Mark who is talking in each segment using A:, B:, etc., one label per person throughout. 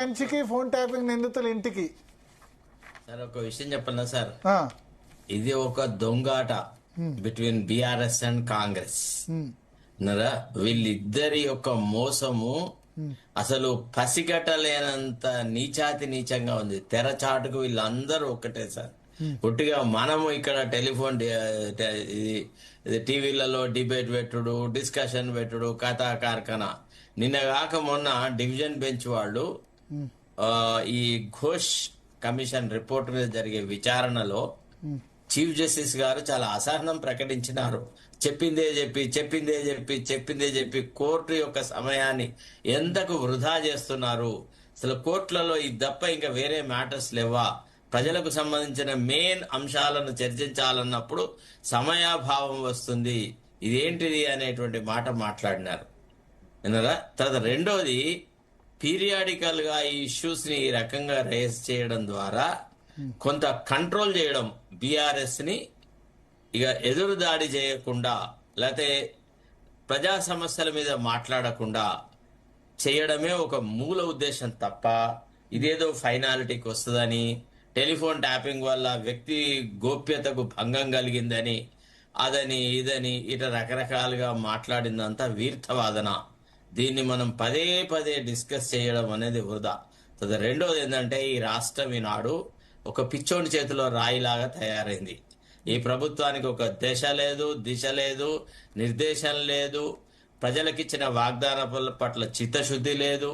A: మనిషికి phone tapping నిందితుల ఇంటికి.
B: సార్ ఒక విషయం చెప్పన్నా సార్,
A: ఆ,
B: ఇది ఒక దొంగాట బిట్వీన్ బిఆర్ఎస్ అండ్ కాంగ్రెస్. నరా వీళ్ళిద్దరి యొక్క మోసము అసలు పసిగట్టలేనంత నీచాతి నీచంగా ఉంది. తెరచాటుకు వీళ్ళందరూ ఒక్కటే సార్. పుట్టిగా మనము ఇక్కడ టెలిఫోన్ టీవీలలో డిబేట్ పెట్టుడు, డిస్కషన్ పెట్టుడు, కథా కార్ఖానా. నిన్న కాక మొన్న డివిజన్ బెంచ్ వాళ్ళు ఈ ఘోష్ కమిషన్ రిపోర్ట్ మీద జరిగే విచారణలో చీఫ్ జస్టిస్ గారు చాలా అసహనం ప్రకటించినారు. చెప్పిందే చెప్పి కోర్టు యొక్క సమయాన్ని ఎంతకు వృధా చేస్తున్నారు. అసలు కోర్టులలో ఇది తప్ప ఇంకా వేరే మ్యాటర్స్ లేవా? ప్రజలకు సంబంధించిన మెయిన్ అంశాలను చర్చించాలన్నప్పుడు సమయాభావం వస్తుంది. ఇదేంటిది అనేటువంటి మాట మాట్లాడినారు. విన్నారా? తర్వాత రెండోది, పీరియాడికల్ గా ఈ ఇష్యూస్ ని ఈ రకంగా రేస్ చేయడం ద్వారా కొంత కంట్రోల్ చేయడం, బీఆర్ఎస్ ని ఇక ఎదురు దాడి చేయకుండా లేకపోతే ప్రజా సమస్యల మీద మాట్లాడకుండా చేయడమే ఒక మూల ఉద్దేశం తప్ప ఇదేదో ఫైనాలిటీకి వస్తుందని, టెలిఫోన్ ట్యాపింగ్ వల్ల వ్యక్తి గోప్యతకు భంగం కలిగిందని, అదని ఇదని ఇట రకరకాలుగా మాట్లాడిందంతా వీర్థవాదన. దీన్ని మనం పదే పదే డిస్కస్ చేయడం అనేది వృధా. రెండోది ఏంటంటే, ఈ రాష్ట్రం ఈనాడు ఒక పిచ్చోడి చేతిలో రాయిలాగా తయారైంది. ఈ ప్రభుత్వానికి ఒక దశ లేదు, దిశ లేదు, నిర్దేశం లేదు, ప్రజలకిచ్చిన వాగ్దానాల పట్ల చిత్తశుద్ధి లేదు,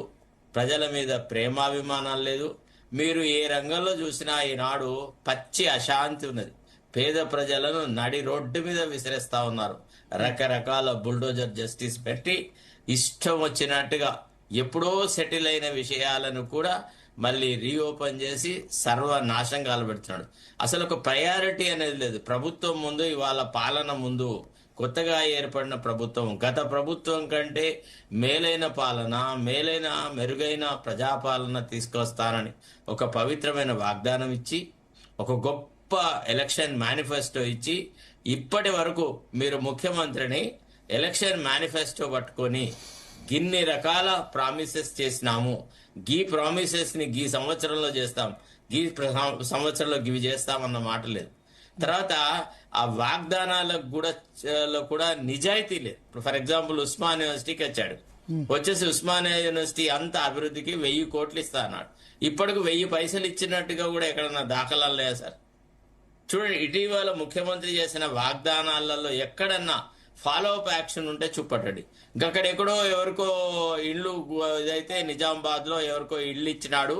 B: ప్రజల మీద ప్రేమాభిమానాలు లేదు. మీరు ఏ రంగంలో చూసినా ఈనాడు పచ్చి అశాంతి ఉన్నది. పేద ప్రజలను నడి రోడ్డు మీద విసిరేస్తా ఉన్నారు. రకరకాల బుల్డోజర్ జస్టిస్ పెట్టి ఇష్టం వచ్చినట్టుగా ఎప్పుడో సెటిల్ అయిన విషయాలను కూడా మళ్ళీ రీఓపెన్ చేసి సర్వనాశం కాలబెడుతున్నాడు. అసలు ఒక ప్రయారిటీ అనేది లేదు ప్రభుత్వం ముందు. ఇవాళ పాలన ముందు కొత్తగా ఏర్పడిన ప్రభుత్వం గత ప్రభుత్వం కంటే మేలైన పాలన, మెరుగైన ప్రజాపాలన తీసుకొస్తానని ఒక పవిత్రమైన వాగ్దానం ఇచ్చి, ఒక గొప్ప ఎలక్షన్ మేనిఫెస్టో ఇచ్చి, ఇప్పటి వరకు మీరు ముఖ్యమంత్రిని ఎలక్షన్ మేనిఫెస్టో పట్టుకొని గిన్ని రకాల ప్రామిసెస్ చేసినాము, గీ ప్రామిసెస్ ని గీ సంవత్సరంలో చేస్తాం, గీ సంవత్సరంలో గివి చేస్తామన్న మాట లేదు. తర్వాత ఆ వాగ్దానాలకు కూడా నిజాయితీ లేదు. ఇప్పుడు ఫర్ ఎగ్జాంపుల్ ఉస్మాన్ యూనివర్సిటీకి వచ్చేసి ఉస్మానియా యూనివర్సిటీ అంత అభివృద్ధికి 1000 కోట్లు ఇస్తా అన్నాడు. ఇప్పటికి 1000 పైసలు ఇచ్చినట్టుగా కూడా ఎక్కడన్నా దాఖలాలు లేదా సార్? చూడండి, ఇటీవల ముఖ్యమంత్రి చేసిన వాగ్దానాలలో ఎక్కడన్నా ఫాలో అప్ యాక్షన్ ఉంటే చూపట్టండి. ఇంకక్కడెక్కడో ఎవరికో ఇళ్ళు, ఇదైతే నిజామాబాద్ లో ఎవరికో ఇళ్ళు ఇచ్చినాడు,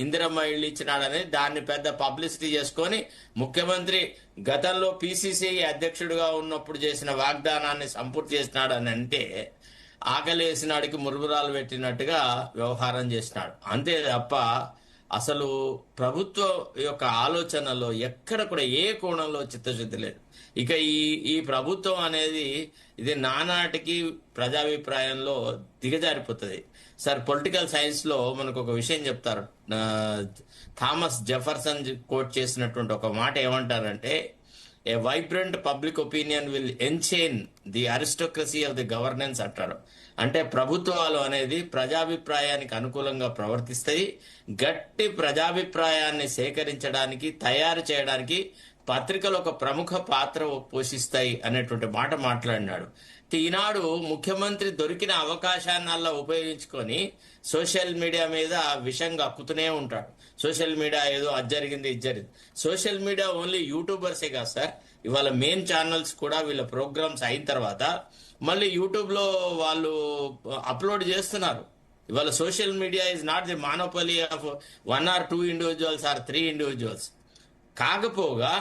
B: ఇందిరమ్మ ఇళ్ళు ఇచ్చినాడు అని దాన్ని పెద్ద పబ్లిసిటీ చేసుకొని ముఖ్యమంత్రి గతంలో పిసిసి అధ్యక్షుడిగా ఉన్నప్పుడు చేసిన వాగ్దానాన్ని సంపూర్తి చేసినాడు అని అంటే ఆకలి వేసినాడికి మురుగురాలు పెట్టినట్టుగా వ్యవహారం చేసినాడు. అంతే తప్ప అసలు ప్రభుత్వం యొక్క ఆలోచనలో ఎక్కడ కూడా ఏ కోణంలో చిత్తశుద్ధి లేదు. ఇక ఈ ప్రభుత్వం అనేది ఇది నానాటికి ప్రజాభిప్రాయంలో దిగజారిపోతుంది సార్. పొలిటికల్ సైన్స్ లో మనకు ఒక విషయం చెప్తారు. థామస్ జెఫర్సన్ కోట్ చేసినటువంటి ఒక మాట ఏమంటారంటే, a vibrant public opinion will enchain the aristocracy of the governance అంటారు. అంటే ప్రభుత్వాలు అనేది ప్రజాభిప్రాయానికి అనుకూలంగా ప్రవర్తిస్తాయి. గట్టి ప్రజాభిప్రాయాన్ని సేకరించడానికి, తయారు చేయడానికి పత్రికలు ఒక ప్రముఖ పాత్ర పోషిస్తాయి అనేటువంటి మాట మాట్లాడినాడు. ఈనాడు ముఖ్యమంత్రి దొరికిన అవకాశాన్నల్లా ఉపయోగించుకొని సోషల్ మీడియా మీద విషంగా అక్కుతూనే ఉంటాడు. సోషల్ మీడియా ఏదో అది జరిగింది, ఇది జరిగింది. సోషల్ మీడియా ఓన్లీ యూట్యూబర్సే కాదు సార్. ఇవాళ మెయిన్ ఛానల్స్ కూడా వీళ్ళ ప్రోగ్రామ్స్ అయిన తర్వాత మళ్ళీ యూట్యూబ్ లో వాళ్ళు అప్లోడ్ చేస్తున్నారు. ఇవాళ social media is not the monopoly of 1 or 2 individuals or 3 individuals. కాకపోగా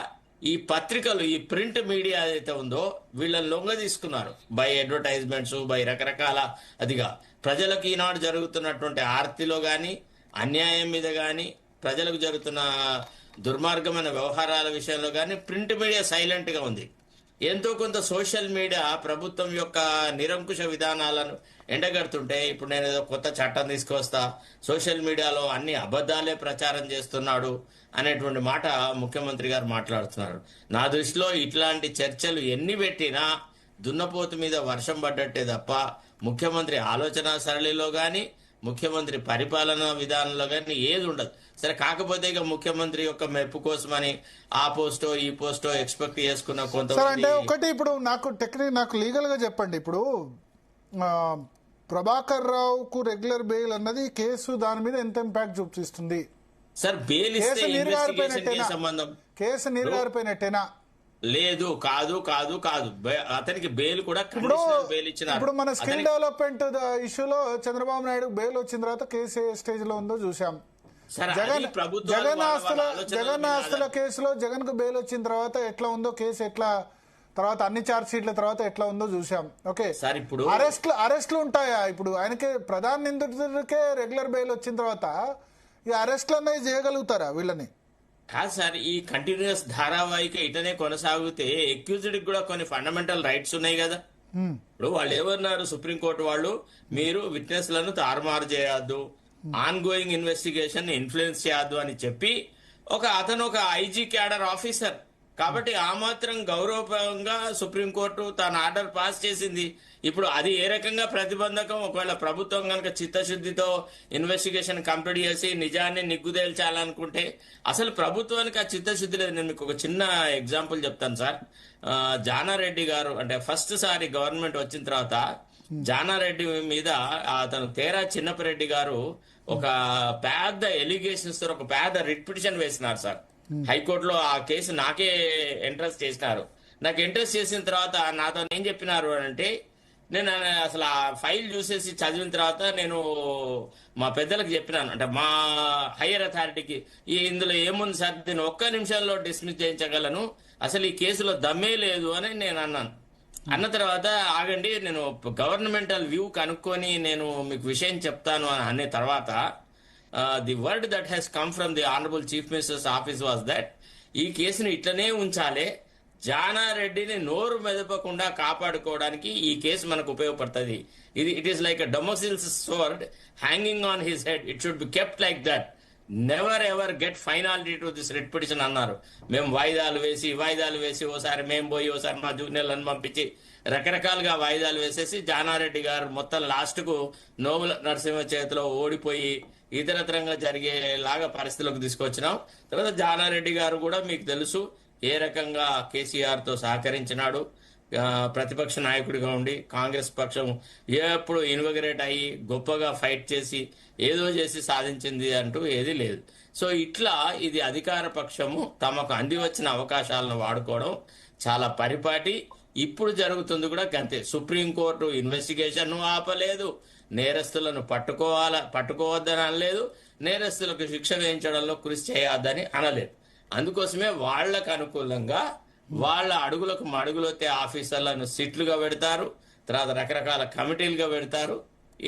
B: ఈ పత్రికలు, ఈ ప్రింట్ మీడియా ఏదైతే ఉందో వీళ్ళని లొంగ తీసుకున్నారు బై అడ్వర్టైజ్మెంట్స్, బై రకరకాల అదిగా. ప్రజలకు ఈనాడు జరుగుతున్నటువంటి ఆర్తిలో గాని, అన్యాయం మీద గాని, ప్రజలకు జరుగుతున్న దుర్మార్గమైన వ్యవహారాల విషయంలో గాని ప్రింట్ మీడియా సైలెంట్ గా ఉంది. ఎంతో కొంత సోషల్ మీడియా ప్రభుత్వం యొక్క నిరంకుశ విధానాలను ఎండగడుతుంటే, ఇప్పుడు నేను ఏదో కొత్త చట్టం తీసుకొస్తా, సోషల్ మీడియాలో అన్ని అబద్ధాలే ప్రచారం చేస్తున్నాడు అనేటువంటి మాట ముఖ్యమంత్రి గారు మాట్లాడుతున్నారు. నా దృష్టిలో ఇట్లాంటి చర్చలు ఎన్ని పెట్టినా దున్నపోతు మీద వర్షం పడ్డట్టే తప్ప ముఖ్యమంత్రి ఆలోచన సరళిలో గాని ముఖ్యమంత్రి పరిపాలనా విధానంలో కానీ ఏది ఉండదు. సరే, కాకపోతే ఇక ముఖ్యమంత్రి యొక్క మెప్పు కోసమని ఆ పోస్టో ఈ పోస్టో ఎక్స్పెక్ట్ చేసుకున్న
A: సార్
B: కొంతమంది.
A: అంటే ఒకటి ఇప్పుడు నాకు లీగల్ గా చెప్పండి, ఇప్పుడు ఆ, ప్రభాకర్ రావుకు రెగ్యులర్ బెయిల్ అన్నది కేసు దాని మీద ఎంత ఇంపాక్ట్ చూపిస్తుంది?
B: సార్, బెయిల్ ఇస్తే
A: కేసు
B: ఇన్వెస్టిగేషన్
A: నీరుగారిపోయినట్టేనా?
B: సంబంధం
A: కేసు నీరుగారిపోయినట్టేనా?
B: లేదు, కాదు కాదు కాదు. అతనికి బెయిల్ కూడా
A: ఇప్పుడు
B: బెయిల్ ఇచ్చినారు.
A: ఇప్పుడు మన స్కిల్ డెవలప్మెంట్ ఇష్యూలో చంద్రబాబు నాయుడు బెయిల్ వచ్చిన తర్వాత కేసు ఏ స్టేజ్ లో ఉందో చూసాం.
B: సార్,
A: జగన్
B: అది ప్రభుత్వాలు
A: జగన్
B: వాళ్ళ
A: ఆస్తుల
B: ఆలోచనల
A: జగన్
B: మీద
A: ఆస్తుల కేసులో జగన్ కు బెయిల్ వచ్చిన తర్వాత ఎట్లా ఉందో కేసు, ఎట్లా తర్వాత అన్ని ఛార్జ్ షీట్ల తర్వాత ఎట్లా ఉందో చూసాం. ఓకే
B: సార్, ఇప్పుడు
A: అరెస్ట్లు ఉంటాయా? ఇప్పుడు ఆయనకే ప్రధాన నిందితుడికే రెగ్యులర్ బెయిల్ వచ్చిన తర్వాత ఈ అరెస్ట్లు అనేది చేయగలుగుతారా వీళ్ళని?
B: కాదు సార్, ఈ కంటిన్యూస్ ధారావాహిక ఇటనే కొనసాగితే అక్యూజ్డ్ కూడా కొన్ని ఫండమెంటల్ రైట్స్ ఉన్నాయి కదా. ఇప్పుడు వాళ్ళు ఏమన్నారు, సుప్రీంకోర్టు వాళ్ళు, మీరు విట్నెస్ లను తారుమారు చేయొద్దు, ఆన్ గోయింగ్ ఇన్వెస్టిగేషన్ ఇన్ఫ్లుయెన్స్ చేయొద్దు అని చెప్పి అతను ఒక ఐజీ క్యాడర్ ఆఫీసర్ కాబట్టి ఆ మాత్రం గౌరవపరంగా సుప్రీంకోర్టు తన ఆర్డర్ పాస్ చేసింది. ఇప్పుడు అది ఏ రకంగా ప్రతిబంధకం? ఒకవేళ ప్రభుత్వం కనుక చిత్తశుద్ధితో ఇన్వెస్టిగేషన్ కంప్లీట్ చేసి నిజాన్ని నిగ్గుదేల్చాలనుకుంటే అసలు ప్రభుత్వానికి ఆ చిత్తశుద్ధి లేదు. నేను మీకు ఒక చిన్న ఎగ్జాంపుల్ చెప్తాను సార్. జానారెడ్డి గారు అంటే ఫస్ట్ సారి గవర్నమెంట్ వచ్చిన తర్వాత జానారెడ్డి మీద అతను తేరా చిన్నపరెడ్డి గారు ఒక పెద్ద ఎలిగేషన్స్ తో ఒక పెద్ద రిట్ పిటిషన్ వేసినారు సార్. హైకోర్టులో ఆ కేసు నాకే ఇంట్రెస్ట్ చేసినారు. నాకు ఇంట్రెస్ట్ చేసిన తర్వాత నాతో ఏం చెప్పినారు అంటే, నేను అసలు ఆ ఫైల్ చూసేసి చదివిన తర్వాత నేను మా పెద్దలకు చెప్పినాను, అంటే మా హయ్యర్ అథారిటీకి, ఇందులో ఏముంది సార్, నేను ఒక్క నిమిషంలో డిస్మిస్ చేయించగలను, అసలు ఈ కేసులో దమ్మే లేదు అని నేను అన్నాను. అన్న తర్వాత ఆగండి, నేను గవర్నమెంటల్ వ్యూ కనుక్కొని నేను మీకు విషయం చెప్తాను అని అనే తర్వాత the word that has come from the honourable chief ministers office was that ఈ కేసును ఇట్లనే ఉంచాలి, జానారెడ్డిని నోరు మెదపకుండా కాపాడుకోవడానికి ఈ కేసు మనకు ఉపయోగపడుతుంది. It is like Damocles sword hanging on his head, it should be kept like that, never ever get finality to this writ petition అన్నారు. మేము వాయిదాలు వేసి ఓసారి మేము పోయి ఓసారి మా జూనియర్లను పంపించి రకరకాలుగా వాయిదాలు వేసేసి జానారెడ్డి గారు మొత్తం లాస్ట్ కు నోముల నరసింహ చేతిలో ఓడిపోయి ఇతరత్రంగా జరిగేలాగా పరిస్థితులకు తీసుకొచ్చినాం. తర్వాత జానారెడ్డి గారు కూడా మీకు తెలుసు ఏ రకంగా కేసీఆర్ తో సహకరించినాడు. ప్రతిపక్ష నాయకుడిగా ఉండి కాంగ్రెస్ పక్షం ఎప్పుడు ఇన్వగరేట్ అయ్యి గొప్పగా ఫైట్ చేసి ఏదో చేసి సాధించింది అంటూ ఏది లేదు. సో ఇట్లా ఇది అధికార పక్షము తమకు అంది వచ్చిన అవకాశాలను వాడుకోవడం చాలా పరిపాటి. ఇప్పుడు జరుగుతుంది కూడా అంతే. సుప్రీంకోర్టు ఇన్వెస్టిగేషన్ ఆపలేదు, నేరస్తులను పట్టుకోవద్దని అనలేదు, నేరస్తులకు శిక్ష వేయించడంలో కృషి చేయొద్దని అనలేదు. అందుకోసమే వాళ్లకు అనుకూలంగా వాళ్ళ అడుగులకు మడుగులొత్తే ఆఫీసర్లను సిట్లుగా పెడతారు, తర్వాత రకరకాల కమిటీలుగా పెడతారు,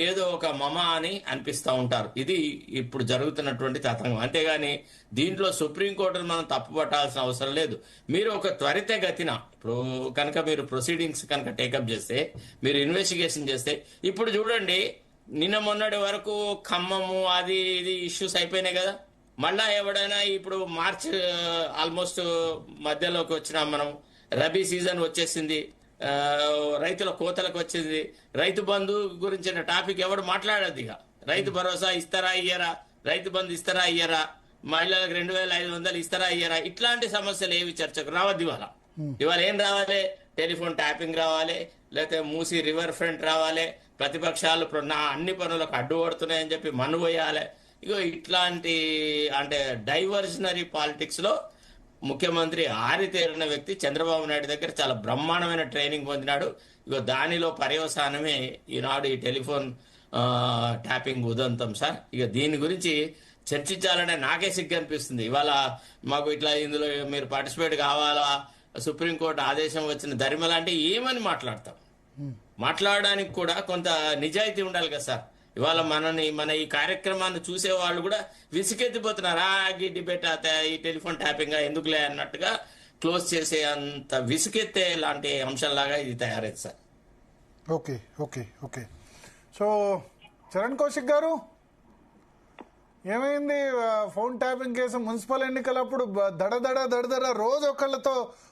B: ఏదో ఒక మమ అని అనిపిస్తూ ఉంటారు. ఇది ఇప్పుడు జరుగుతున్నటువంటి తతంగం. అంతేగాని దీంట్లో సుప్రీంకోర్టును మనం తప్పు పట్టాల్సిన అవసరం లేదు. మీరు ఒక త్వరితగతిన ఇప్పుడు కనుక మీరు ప్రొసీడింగ్స్ కనుక టేకప్ చేస్తే, మీరు ఇన్వెస్టిగేషన్ చేస్తే, ఇప్పుడు చూడండి నిన్న మొన్నటి వరకు ఖమ్మము అది ఇది ఇష్యూస్ అయిపోయినాయి కదా. మళ్ళా ఎవడైనా ఇప్పుడు మార్చ్ ఆల్మోస్ట్ మధ్యలోకి వచ్చినాం మనం, రబీ సీజన్ వచ్చేసింది, రైతుల కోతలకు వచ్చింది, రైతు బంధు గురించిన టాపిక్ ఎవడు మాట్లాడదు. ఇక రైతు భరోసా ఇస్తారా ఇయ్యరా, రైతు బంధు ఇస్తారా ఇయ్యరా, మహిళలకు 2500 ఇస్తారా ఇయ్యరా, ఇట్లాంటి సమస్యలు ఏవి చర్చకు రావద్దు. ఇవాళ ఏం రావాలి, టెలిఫోన్ ట్యాపింగ్ రావాలి, లేకపోతే మూసి రివర్ ఫ్రంట్ రావాలి, ప్రతిపక్షాలు నా అన్ని పనులకు అడ్డుపడుతున్నాయని చెప్పి మన్ను పోయాలి. ఇగో ఇట్లాంటి అంటే డైవర్షనరీ పాలిటిక్స్ లో ముఖ్యమంత్రి ఆరితేరిన వ్యక్తి. చంద్రబాబు నాయుడు దగ్గర చాలా బ్రహ్మాండమైన ట్రైనింగ్ పొందినాడు. ఇగో దానిలో పర్యవసానమే ఈనాడు ఈ టెలిఫోన్ ట్యాపింగ్ ఉదంతం సార్. ఇక దీని గురించి చర్చించాలనే నాకే సిగ్గు అనిపిస్తుంది. ఇవాళ మాకు ఇట్లా ఇందులో మీరు పార్టిసిపేట్ కావాలా, సుప్రీంకోర్టు ఆదేశం వచ్చిన ధర్మ లాంటి ఏమని మాట్లాడతాం? మాట్లాడడానికి కూడా కొంత నిజాయితీ ఉండాలి కదా సార్. ఇవాళ మన ఈ కార్యక్రమాన్ని చూసే వాళ్ళు కూడా విసిగెత్తిపోతున్నారు. ఈ డిబేట్ ఈ టెలిఫోన్ ట్యాపింగ్ ఎందుకులే అన్నట్టుగా క్లోజ్ చేసే అంత విసిగెత్తే లాంటి అంశంలాగా ఇది తయారైంది sir.
A: Okay okay okay so Charan Kaushik గారు, ఏమైంది ఫోన్ ట్యాపింగ్ కేసు? మున్సిపల్ ఎన్నికలప్పుడు దడదడ రోజు ఒకళ్ళతో